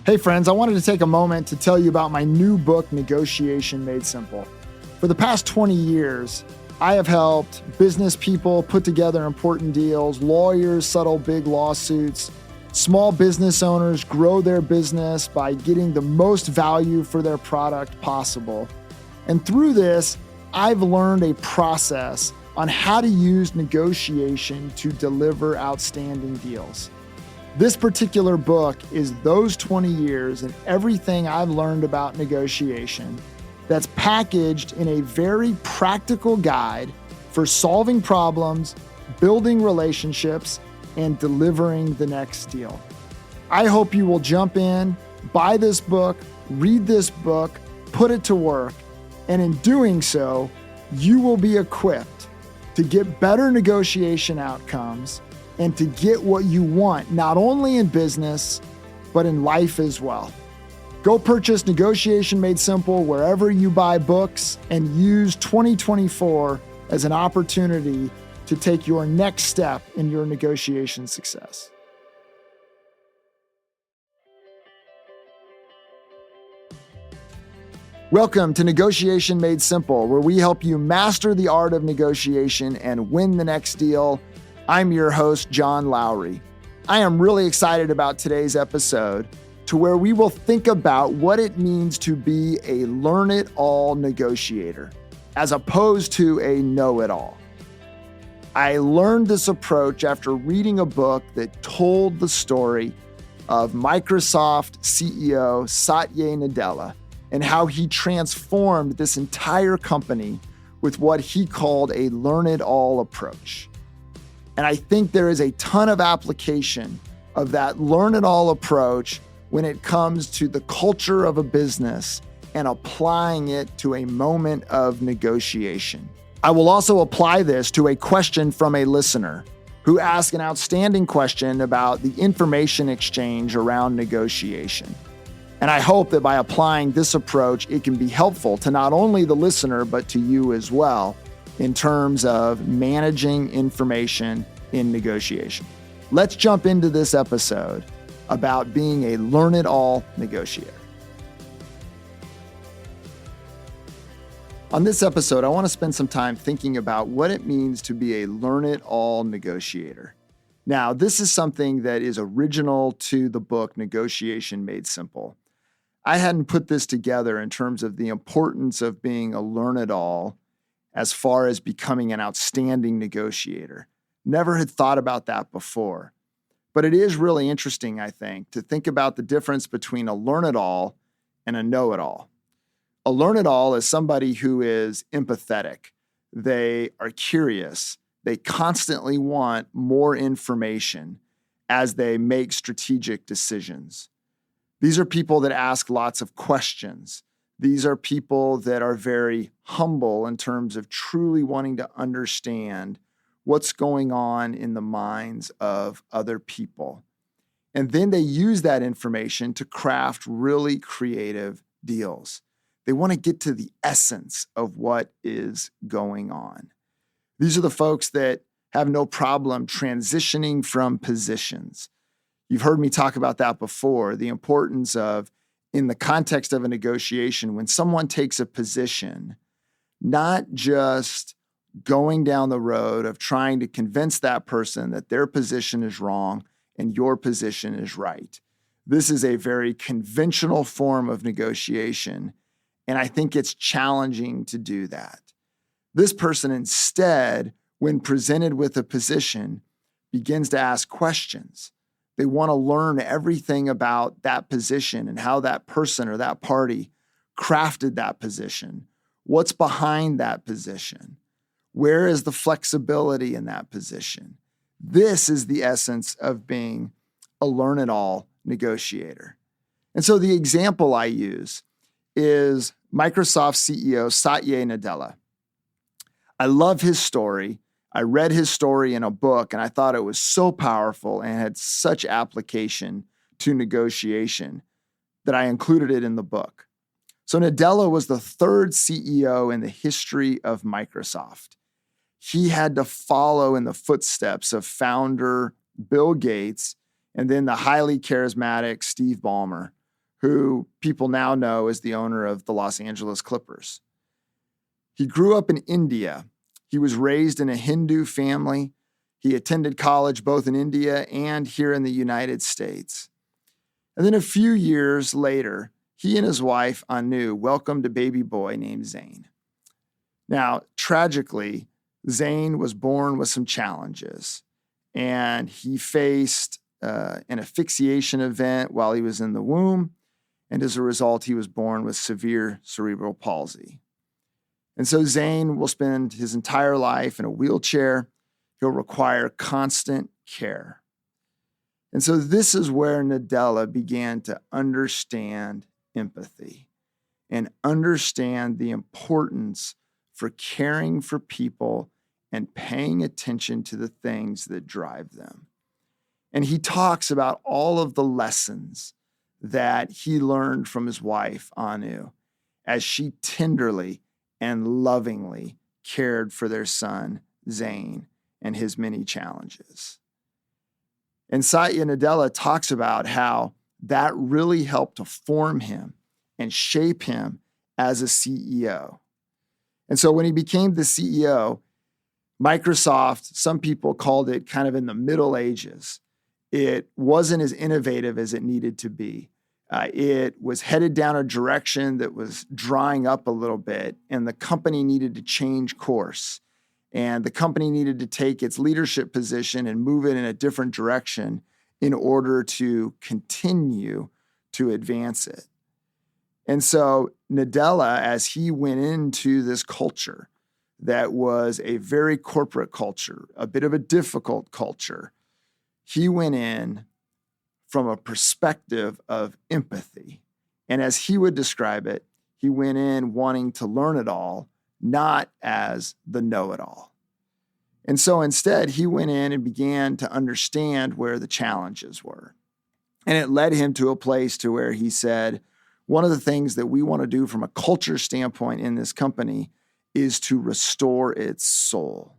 Hey friends, I wanted to take a moment to tell you about my new book, Negotiation Made Simple. For the past 20 years, I have helped business people put together important deals, lawyers settle big lawsuits, small business owners grow their business by getting the most value for their product possible. And through this, I've learned a process on how to use negotiation to deliver outstanding deals. This particular book is those 20 years and everything I've learned about negotiation that's packaged in a very practical guide for solving problems, building relationships, and delivering the next deal. I hope you will jump in, buy this book, read this book, put it to work, and in doing so, you will be equipped to get better negotiation outcomes and to get what you want, not only in business, but in life as well. Go purchase Negotiation Made Simple wherever you buy books and use 2024 as an opportunity to take your next step in your negotiation success. Welcome to Negotiation Made Simple, where we help you master the art of negotiation and win the next deal. I'm your host, John Lowry. I am really excited about today's episode, to where we will think about what it means to be a learn-it-all negotiator, as opposed to a know-it-all. I learned this approach after reading a book that told the story of Microsoft CEO Satya Nadella and how he transformed this entire company with what he called a learn-it-all approach. And I think there is a ton of application of that learn-it-all approach when it comes to the culture of a business and applying it to a moment of negotiation. I will also apply this to a question from a listener who asked an outstanding question about the information exchange around negotiation. And I hope that by applying this approach, it can be helpful to not only the listener, but to you as well, in terms of managing information in negotiation. Let's jump into this episode about being a learn-it-all negotiator. On this episode, I want to spend some time thinking about what it means to be a learn-it-all negotiator. Now, this is something that is original to the book Negotiation Made Simple. I hadn't put this together in terms of the importance of being a learn-it-all as far as becoming an outstanding negotiator. Never had thought about that before. But it is really interesting, I think, to think about the difference between a learn-it-all and a know-it-all. A learn-it-all is somebody who is empathetic. They are curious. They constantly want more information as they make strategic decisions. These are people that ask lots of questions. These are people that are very humble in terms of truly wanting to understand what's going on in the minds of other people. And then they use that information to craft really creative deals. They want to get to the essence of what is going on. These are the folks that have no problem transitioning from positions. You've heard me talk about that before, the importance of, in the context of a negotiation, when someone takes a position, not just going down the road of trying to convince that person that their position is wrong and your position is right. This is a very conventional form of negotiation, and I think it's challenging to do that. This person instead, when presented with a position, begins to ask questions. They want to learn everything about that position and how that person or that party crafted that position. What's behind that position? Where is the flexibility in that position? This is the essence of being a learn-it-all negotiator. And so the example I use is Microsoft CEO Satya Nadella. I love his story. I read his story in a book, and I thought it was so powerful and had such application to negotiation that I included it in the book. So Nadella was the third CEO in the history of Microsoft. He had to follow in the footsteps of founder Bill Gates and then the highly charismatic Steve Ballmer, who people now know as the owner of the Los Angeles Clippers. He grew up in India. He was raised in a Hindu family. He attended college both in India and here in the United States. And then a few years later, he and his wife, Anu, welcomed a baby boy named Zane. Now, tragically, Zane was born with some challenges, and he faced an asphyxiation event while he was in the womb, and as a result, he was born with severe cerebral palsy. And so Zane will spend his entire life in a wheelchair. He'll require constant care. And so this is where Nadella began to understand empathy and understand the importance for caring for people and paying attention to the things that drive them. And he talks about all of the lessons that he learned from his wife, Anu, as she tenderly and lovingly cared for their son, Zane, and his many challenges. And Satya Nadella talks about how that really helped to form him and shape him as a CEO. And so when he became the CEO, Microsoft, some people called it kind of in the Middle Ages. It wasn't as innovative as it needed to be. It was headed down a direction that was drying up a little bit, and the company needed to change course. And the company needed to take its leadership position and move it in a different direction in order to continue to advance it. And so Nadella, as he went into this culture that was a very corporate culture, a bit of a difficult culture, he went in from a perspective of empathy. And as he would describe it, he went in wanting to learn it all, not as the know-it-all. And so instead, he went in and began to understand where the challenges were. And it led him to a place to where he said, one of the things that we want to do from a culture standpoint in this company is to restore its soul.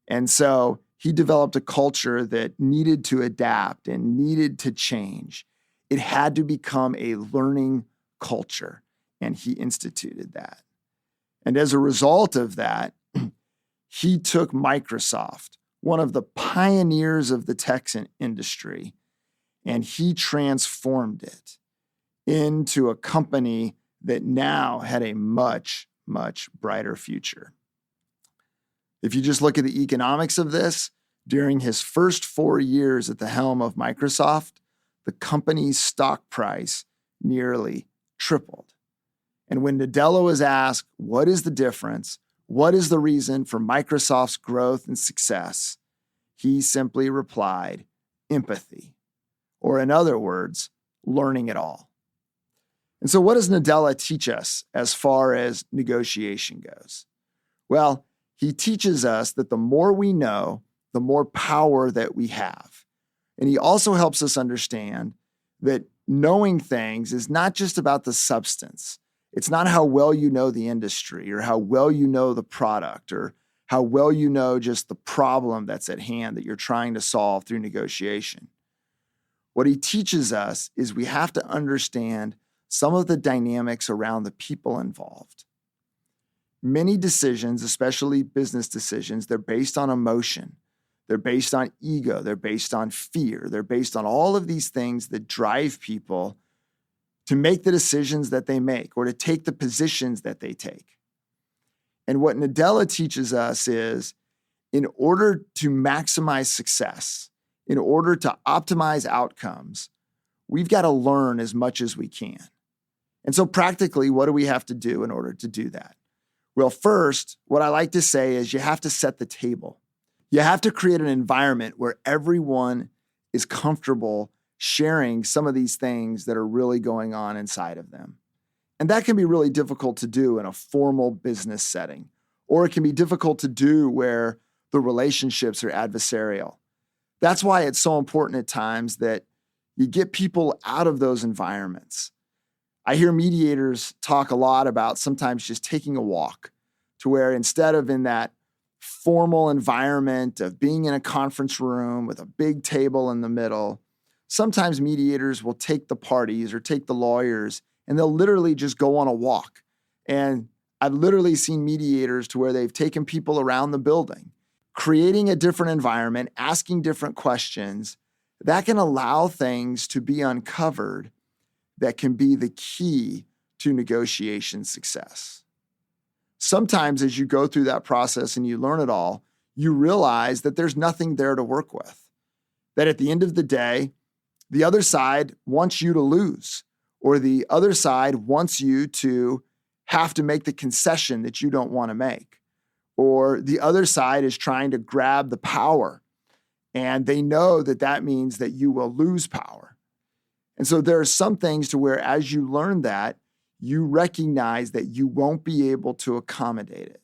And so he developed a culture that needed to adapt and needed to change. It had to become a learning culture, and he instituted that. And as a result of that, he took Microsoft, one of the pioneers of the tech industry, and he transformed it into a company that now had a much, much brighter future. If you just look at the economics of this, during his first 4 years at the helm of Microsoft, the company's stock price nearly tripled. And when Nadella was asked, what is the difference? What is the reason for Microsoft's growth and success? He simply replied, empathy, or in other words, learning it all. And so what does Nadella teach us as far as negotiation goes? Well, he teaches us that the more we know, the more power that we have. And he also helps us understand that knowing things is not just about the substance. It's not how well you know the industry or how well you know the product or how well you know just the problem that's at hand that you're trying to solve through negotiation. What he teaches us is we have to understand some of the dynamics around the people involved. Many decisions, especially business decisions, they're based on emotion. They're based on ego. They're based on fear. They're based on all of these things that drive people to make the decisions that they make or to take the positions that they take. And what Nadella teaches us is in order to maximize success, in order to optimize outcomes, we've got to learn as much as we can. And so practically, what do we have to do in order to do that? Well, first, what I like to say is you have to set the table. You have to create an environment where everyone is comfortable sharing some of these things that are really going on inside of them. And that can be really difficult to do in a formal business setting, or it can be difficult to do where the relationships are adversarial. That's why it's so important at times that you get people out of those environments. I hear mediators talk a lot about sometimes just taking a walk to where instead of in that formal environment of being in a conference room with a big table in the middle, sometimes mediators will take the parties or take the lawyers and they'll literally just go on a walk. And I've literally seen mediators to where they've taken people around the building, creating a different environment, asking different questions that can allow things to be uncovered that can be the key to negotiation success. Sometimes as you go through that process and you learn it all, you realize that there's nothing there to work with. That at the end of the day, the other side wants you to lose, or the other side wants you to have to make the concession that you don't want to make, or the other side is trying to grab the power, and they know that that means that you will lose power. And so there are some things to where as you learn that, you recognize that you won't be able to accommodate it.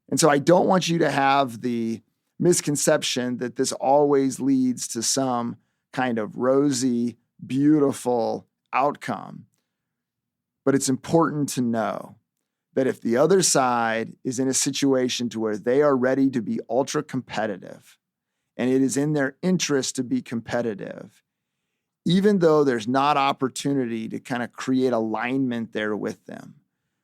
And so I don't want you to have the misconception that this always leads to some kind of rosy, beautiful outcome. But it's important to know that if the other side is in a situation to where they are ready to be ultra competitive, and it is in their interest to be competitive, even though there's not opportunity to kind of create alignment there with them,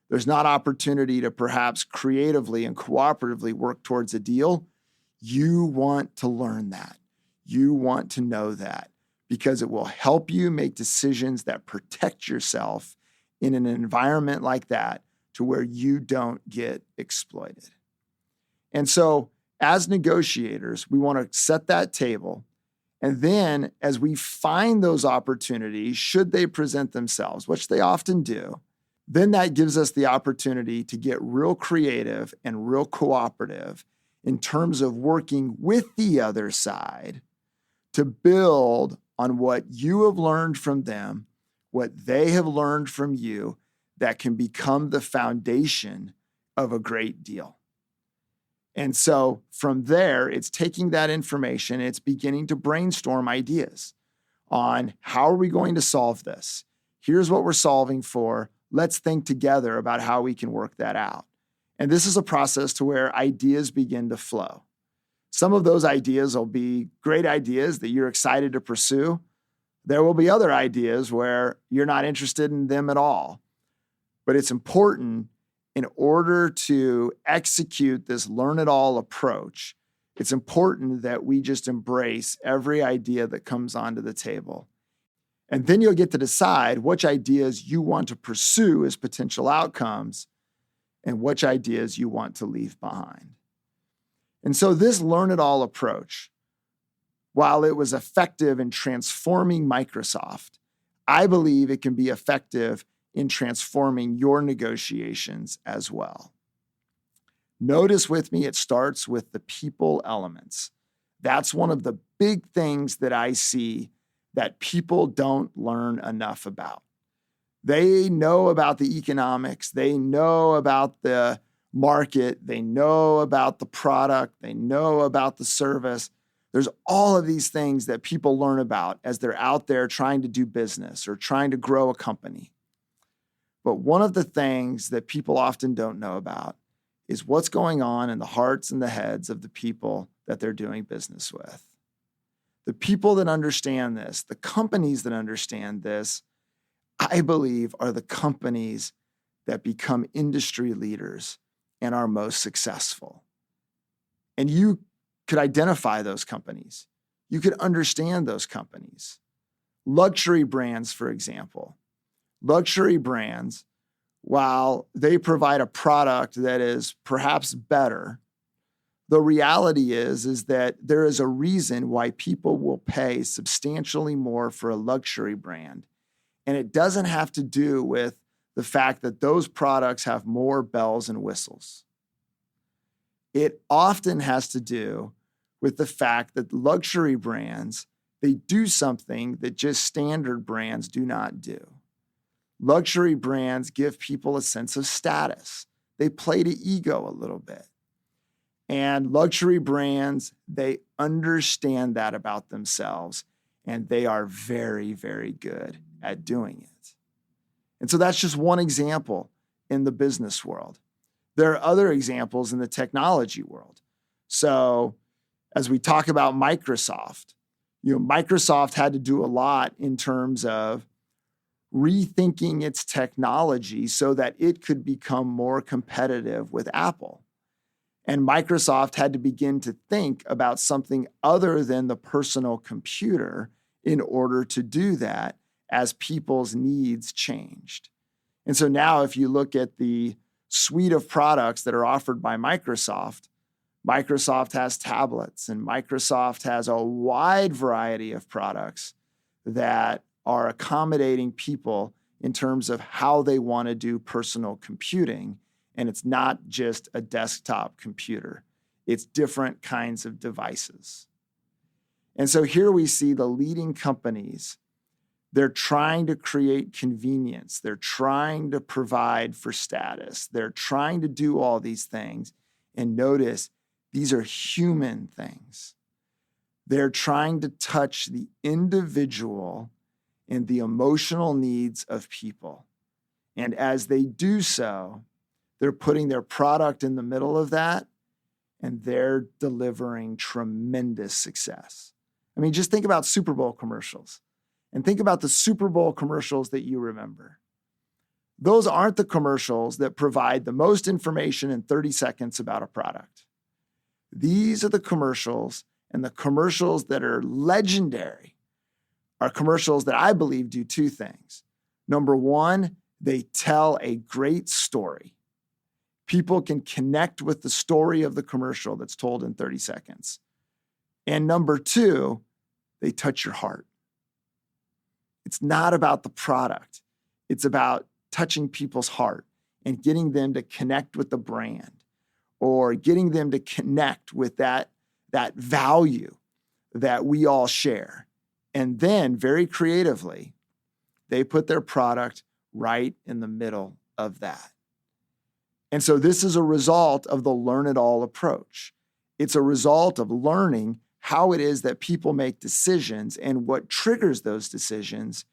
there's not opportunity to perhaps creatively and cooperatively work towards a deal, you want to learn that. You want to know that because it will help you make decisions that protect yourself in an environment like that to where you don't get exploited. And so as negotiators, we want to set that table. And then as we find those opportunities, should they present themselves, which they often do, then that gives us the opportunity to get real creative and real cooperative in terms of working with the other side to build on what you have learned from them, what they have learned from you, that can become the foundation of a great deal. And so from there, it's taking that information, it's beginning to brainstorm ideas on how are we going to solve this? Here's what we're solving for. Let's think together about how we can work that out. And this is a process to where ideas begin to flow. Some of those ideas will be great ideas that you're excited to pursue. There will be other ideas where you're not interested in them at all. But it's important in order to execute this learn-it-all approach, it's important that we just embrace every idea that comes onto the table. And then you'll get to decide which ideas you want to pursue as potential outcomes and which ideas you want to leave behind. And so this learn-it-all approach, while it was effective in transforming Microsoft, I believe it can be effective in transforming your negotiations as well. Notice with me, it starts with the people elements. That's one of the big things that I see that people don't learn enough about. They know about the economics, they know about the market, they know about the product, they know about the service. There's all of these things that people learn about as they're out there trying to do business or trying to grow a company. But one of the things that people often don't know about is what's going on in the hearts and the heads of the people that they're doing business with. The people that understand this, the companies that understand this, I believe are the companies that become industry leaders and are most successful. And you could identify those companies. You could understand those companies. Luxury brands, for example. Luxury brands, while they provide a product that is perhaps better, the reality is that there is a reason why people will pay substantially more for a luxury brand. And it doesn't have to do with the fact that those products have more bells and whistles. It often has to do with the fact that luxury brands, they do something that just standard brands do not do. Luxury brands give people a sense of status. They play to ego a little bit. And luxury brands, they understand that about themselves, and they are very, very good at doing it. And so that's just one example in the business world. There are other examples in the technology world. So as we talk about Microsoft, Microsoft had to do a lot in terms of rethinking its technology so that it could become more competitive with Apple. And Microsoft had to begin to think about something other than the personal computer in order to do that as people's needs changed. And so now if you look at the suite of products that are offered by Microsoft, Microsoft has tablets and Microsoft has a wide variety of products that are accommodating people in terms of how they want to do personal computing. And it's not just a desktop computer. It's different kinds of devices. And so here we see the leading companies. They're trying to create convenience. They're trying to provide for status. They're trying to do all these things. And notice, these are human things. They're trying to touch the individual and the emotional needs of people. And as they do so, they're putting their product in the middle of that, and they're delivering tremendous success. I mean, just think about Super Bowl commercials and think about the Super Bowl commercials that you remember. Those aren't the commercials that provide the most information in 30 seconds about a product. These are the commercials, and the commercials that are legendary are commercials that I believe do two things. Number one, they tell a great story. People can connect with the story of the commercial that's told in 30 seconds. And number two, they touch your heart. It's not about the product. It's about touching people's heart and getting them to connect with the brand or getting them to connect with that value that we all share. And then very creatively, they put their product right in the middle of that. And so this is a result of the learn it all approach. It's a result of learning how it is that people make decisions and what triggers those decisions,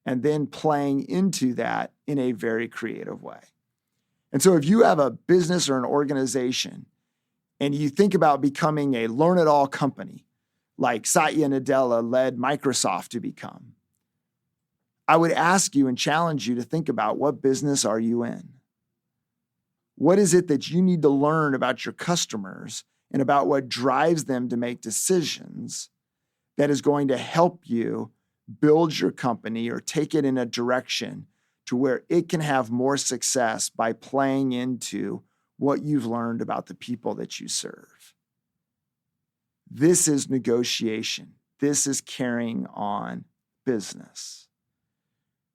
and then playing into that in a very creative way. And so if you have a business or an organization and you think about becoming a learn it all company, like Satya Nadella led Microsoft to become, I would ask you and challenge you to think about, what business are you in? What is it that you need to learn about your customers and about what drives them to make decisions that is going to help you build your company or take it in a direction to where it can have more success by playing into what you've learned about the people that you serve? This is negotiation. This is carrying on business.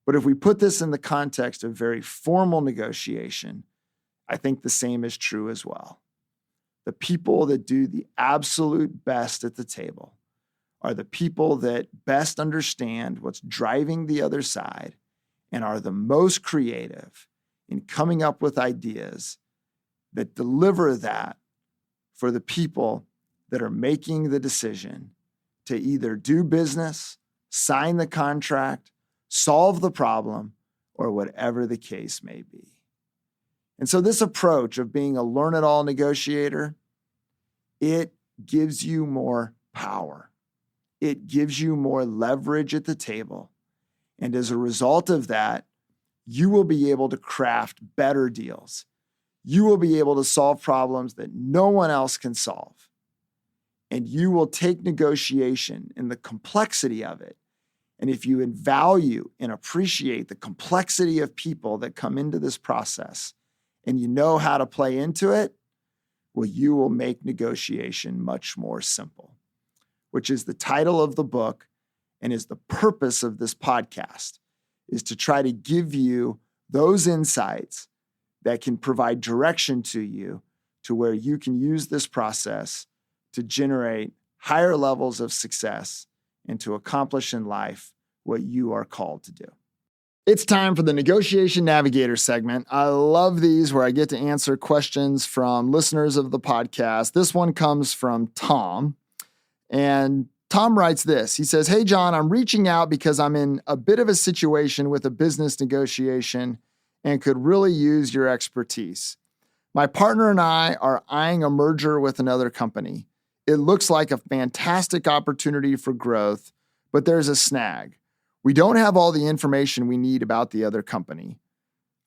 But if we put this in the context of very formal negotiation, I think the same is true as well. The people that do the absolute best at the table are the people that best understand what's driving the other side and are the most creative in coming up with ideas that deliver that for the people that are making the decision to either do business, sign the contract, solve the problem, or whatever the case may be. And so this approach of being a learn-it-all negotiator, it gives you more power. It gives you more leverage at the table. And as a result of that, you will be able to craft better deals. You will be able to solve problems that no one else can solve. And you will take negotiation and the complexity of it. And if you value and appreciate the complexity of people that come into this process, and you know how to play into it, well, you will make negotiation much more simple, which is the title of the book and is the purpose of this podcast, is to try to give you those insights that can provide direction to you to where you can use this process to generate higher levels of success and to accomplish in life what you are called to do. It's time for the Negotiation Navigator segment. I love these where I get to answer questions from listeners of the podcast. This one comes from Tom, and Tom writes this. He says, "Hey, John, I'm reaching out because I'm in a bit of a situation with a business negotiation and could really use your expertise. My partner and I are eyeing a merger with another company. it looks like a fantastic opportunity for growth, but there's a snag. We don't have all the information we need about the other company.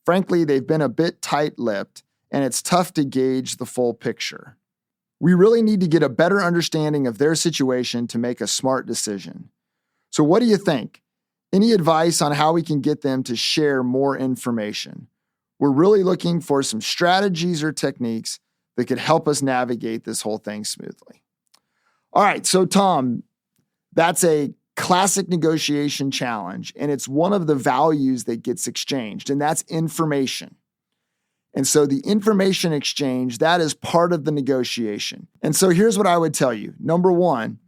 Frankly, they've been a bit tight-lipped, and it's tough to gauge the full picture. We really need to get a better understanding of their situation to make a smart decision. So what do you think? Any advice on how we can get them to share more information? We're really looking for some strategies or techniques that could help us navigate this whole thing smoothly. All right, so Tom, that's a classic negotiation challenge, and it's one of the values that gets exchanged, and that's information. And so the information exchange, that is part of the negotiation. And so here's what I would tell you. Number one,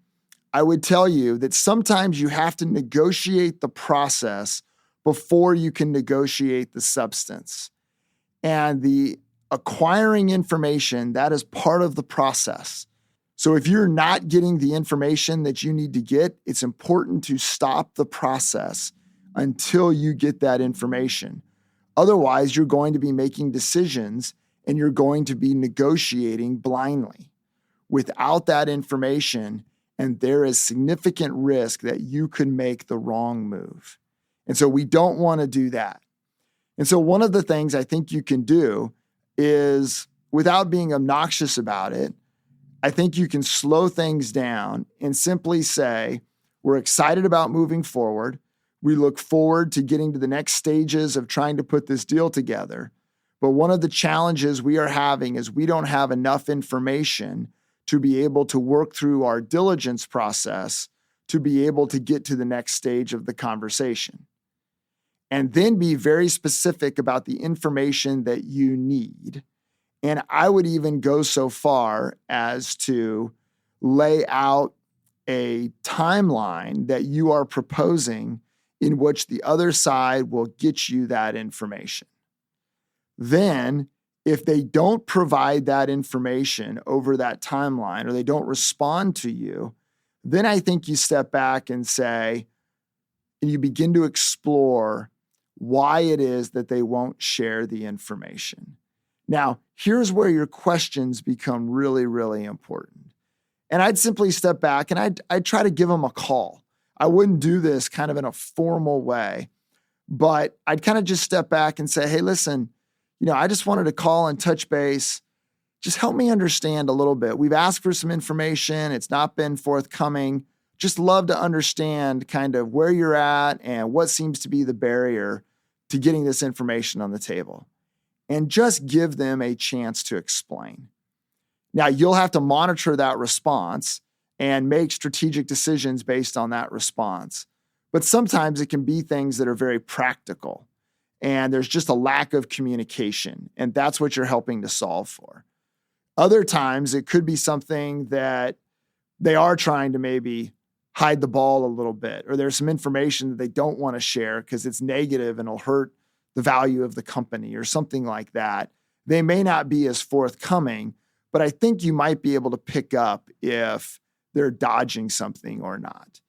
I would tell you that sometimes you have to negotiate the process before you can negotiate the substance. And the acquiring information, that is part of the process. So if you're not getting the information that you need to get, it's important to stop the process until you get that information. Otherwise, you're going to be making decisions and you're going to be negotiating blindly without that information, and there is significant risk that you could make the wrong move. And so we don't want to do that. And so one of the things I think you can do is, without being obnoxious about it, I think you can slow things down and simply say, we're excited about moving forward. We look forward to getting to the next stages of trying to put this deal together. But one of the challenges we are having is we don't have enough information to be able to work through our diligence process to be able to get to the next stage of the conversation. And then be very specific about the information that you need. And I would even go so far as to lay out a timeline that you are proposing in which the other side will get you that information. Then, if they don't provide that information over that timeline, or they don't respond to you, then I think you step back and say, and you begin to explore why it is that they won't share the information. Now, here's where your questions become really, really important. And I'd simply step back and I'd try to give them a call. I wouldn't do this kind of in a formal way, but I'd kind of just step back and say, hey, listen, I just wanted to call and touch base. Just help me understand a little bit. We've asked for some information. It's not been forthcoming. Just love to understand kind of where you're at and what seems to be the barrier to getting this information on the table. And just give them a chance to explain. Now, you'll have to monitor that response and make strategic decisions based on that response. But sometimes it can be things that are very practical, and there's just a lack of communication, and that's what you're helping to solve for. Other times, it could be something that they are trying to maybe hide the ball a little bit, or there's some information that they don't want to share because it's negative and it'll hurt the value of the company or something like that. They may not be as forthcoming, but I think you might be able to pick up if they're dodging something or not.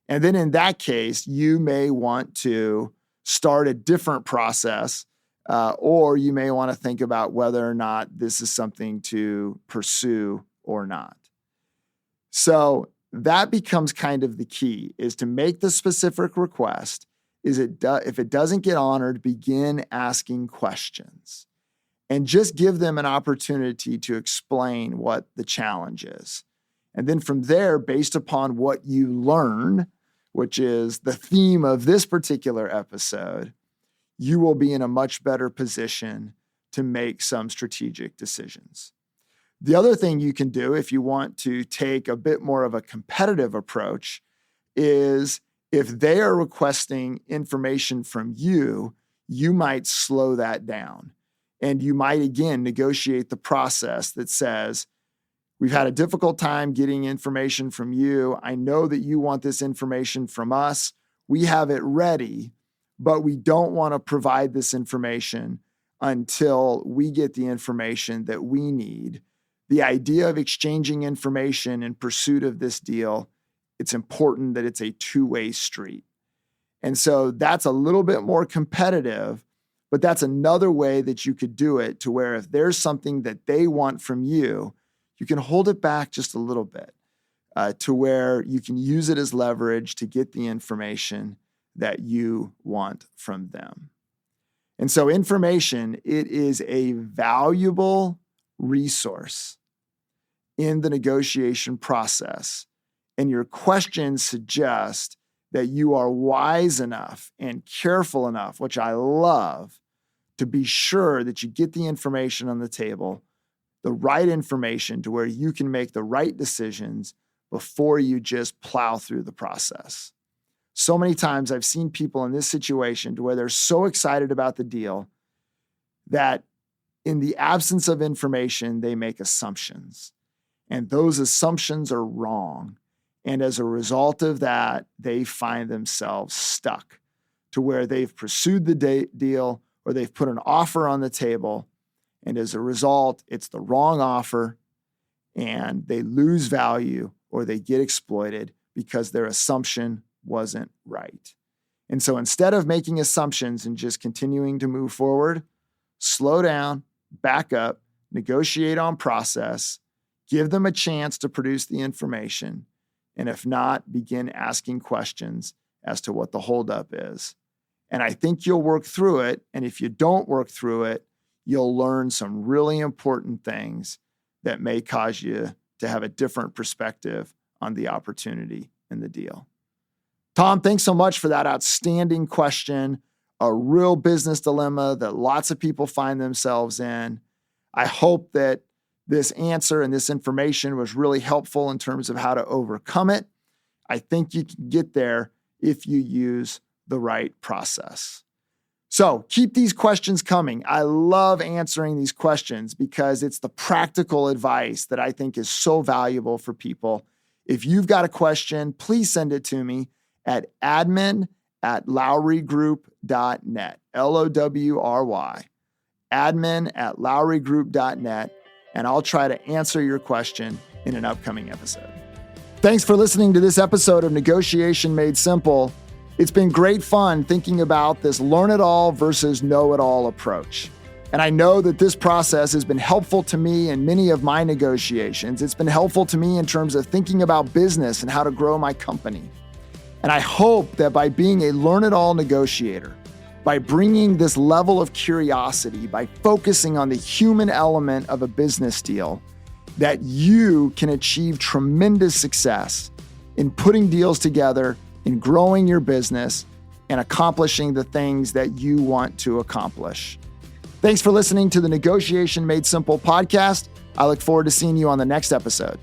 And then in that case, you may want to start a different process, or you may want to think about whether or not this is something to pursue or not. So that becomes kind of the key, is to make the specific request. If it doesn't get honored, begin asking questions and just give them an opportunity to explain what the challenge is. And then from there, based upon what you learn, which is the theme of this particular episode, you will be in a much better position to make some strategic decisions. The other thing you can do if you want to take a bit more of a competitive approach is, if they are requesting information from you, you might slow that down. And you might, again, negotiate the process that says, we've had a difficult time getting information from you. I know that you want this information from us. We have it ready, but we don't want to provide this information until we get the information that we need. The idea of exchanging information in pursuit of this deal, it's important that it's a two-way street. And so that's a little bit more competitive, but that's another way that you could do it, to where if there's something that they want from you, you can hold it back just a little bit to where you can use it as leverage to get the information that you want from them. And so information, it is a valuable resource in the negotiation process. And your questions suggest that you are wise enough and careful enough, which I love, to be sure that you get the information on the table, the right information to where you can make the right decisions before you just plow through the process. So many times I've seen people in this situation to where they're so excited about the deal that in the absence of information, they make assumptions. And those assumptions are wrong. And as a result of that, they find themselves stuck to where they've pursued the deal or they've put an offer on the table. And as a result, it's the wrong offer and they lose value or they get exploited because their assumption wasn't right. And so instead of making assumptions and just continuing to move forward, slow down, back up, negotiate on process, give them a chance to produce the information, and if not, begin asking questions as to what the holdup is. And I think you'll work through it. And if you don't work through it, you'll learn some really important things that may cause you to have a different perspective on the opportunity in the deal. Tom, thanks so much for that outstanding question, a real business dilemma that lots of people find themselves in. I hope that this answer and this information was really helpful in terms of how to overcome it. I think you can get there if you use the right process. So keep these questions coming. I love answering these questions because it's the practical advice that I think is so valuable for people. If you've got a question, please send it to me at admin@lowrygroup.net, LOWRY, admin@lowrygroup.net, and I'll try to answer your question in an upcoming episode. Thanks for listening to this episode of Negotiation Made Simple. It's been great fun thinking about this learn-it-all versus know-it-all approach. And I know that this process has been helpful to me in many of my negotiations. It's been helpful to me in terms of thinking about business and how to grow my company. And I hope that by being a learn-it-all negotiator, by bringing this level of curiosity, by focusing on the human element of a business deal, that you can achieve tremendous success in putting deals together, in growing your business, and accomplishing the things that you want to accomplish. Thanks for listening to the Negotiation Made Simple podcast. I look forward to seeing you on the next episode.